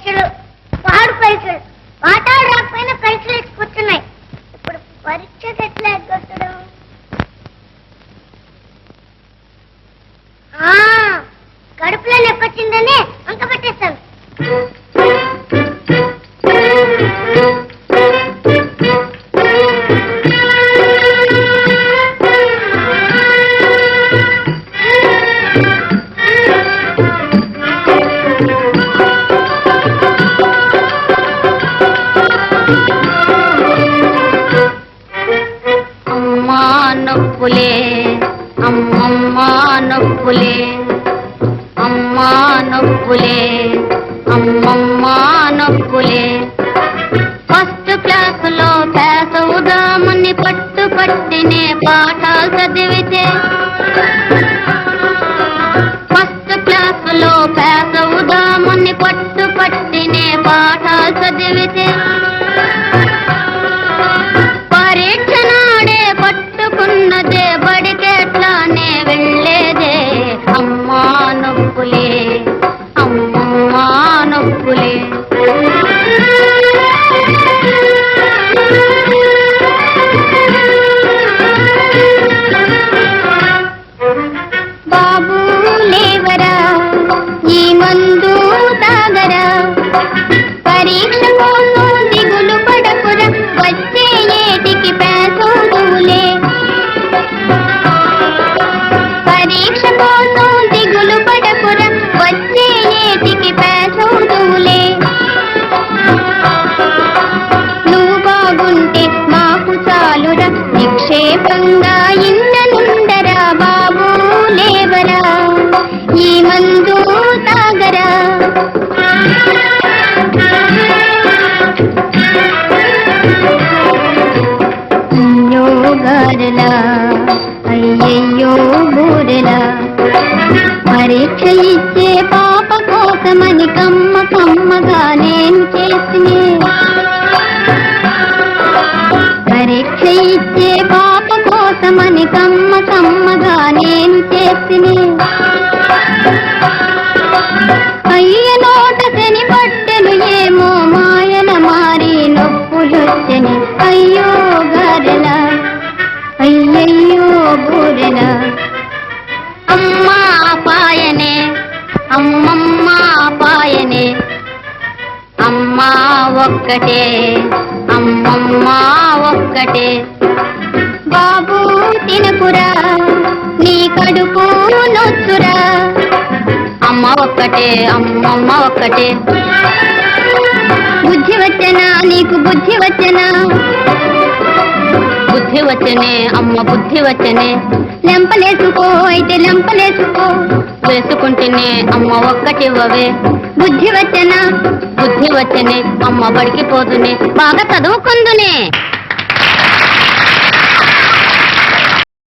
పరీక్షలు పాడు పరీక్షలు పాఠాలు రాకపోయినా పరీక్షలు వేసి కూర్చున్నాయి. ఇప్పుడు పరీక్షకు ఎట్లా ఎగ్గొట్టడం? కడుపులో నొప్పొచ్చిందని అంక పెట్టేస్తాను. అమ్మా నొప్పులే అమ్మమ్మ నొప్పులే అమ్మా నొప్పులే అమ్మమ్మ నొప్పులే. ఫస్ట్ క్లాసులో పాస్ అవుదామని పట్టు పట్టినే పాఠాలు చదివితే, ఫస్ట్ క్లాసులో పాస్ అవుదామని పట్టు పట్టినే పాఠాలు చదివితే, పరీక్ష నాడే పట్టుకున్నదే బడికెట్లానే వెళ్ళేదే. అమ్మా నొప్పులే అమ్మమ్మ నొప్పులే. బాబు లేవరా ఈ మందు తాగరా, పరీక్ష కోసం దిగులు పడకురా, వచ్చే ఏటికి పేసోదులే. పరీక్ష కోసం దిగులు పడకురా, వచ్చే ఏటికి పేసోదులే. నువ్వు బాగుంటే మాకు చాలురా, నిక్షేపంగా ఇంటనుండరా. బాబు లేవరా ఈ మందు తాగరా. అయ్యో గారెలా అయ్యయ్యో బూరెలా, పరీక్ష ఇచ్చే పాప కోసమని కమ్మ కమ్మగా నేను చేసినే. పరీక్ష ఇచ్చే పాప కోసమని కమ్మ కమ్మగా నేను చేసినే. అయ్య నోట శని పట్టెను ఏమో మాయన మారి నొప్పులొచ్చని. అయ్యో గారెలా అయ్యయ్యో బూరెలా. అమ్మా పాయనే అమ్మమ్మ పాయనే, అమ్మా ఒక్కటే అమ్మమ్మ ఒక్కటే. బాబు తినకురా నీ కడుపు నొచ్చురా, అమ్మ ఒక్కటే అమ్మమ్మ ఒక్కటే. బుద్ధి వచ్చనా నీకు బుద్ధి వచ్చనా, బుద్ధి వచ్చనే అమ్మ బుద్ధి వచ్చనే. లెంపలేసుకో అయితే లెంపలేసుకో, వేసుకుంటేనే అమ్మ ఒక్కటివ్వవే. బుద్ధి వచ్చనా బుద్ధి వచ్చనే అమ్మ బడికి పోతునే, బాగా చదువుకుందునే.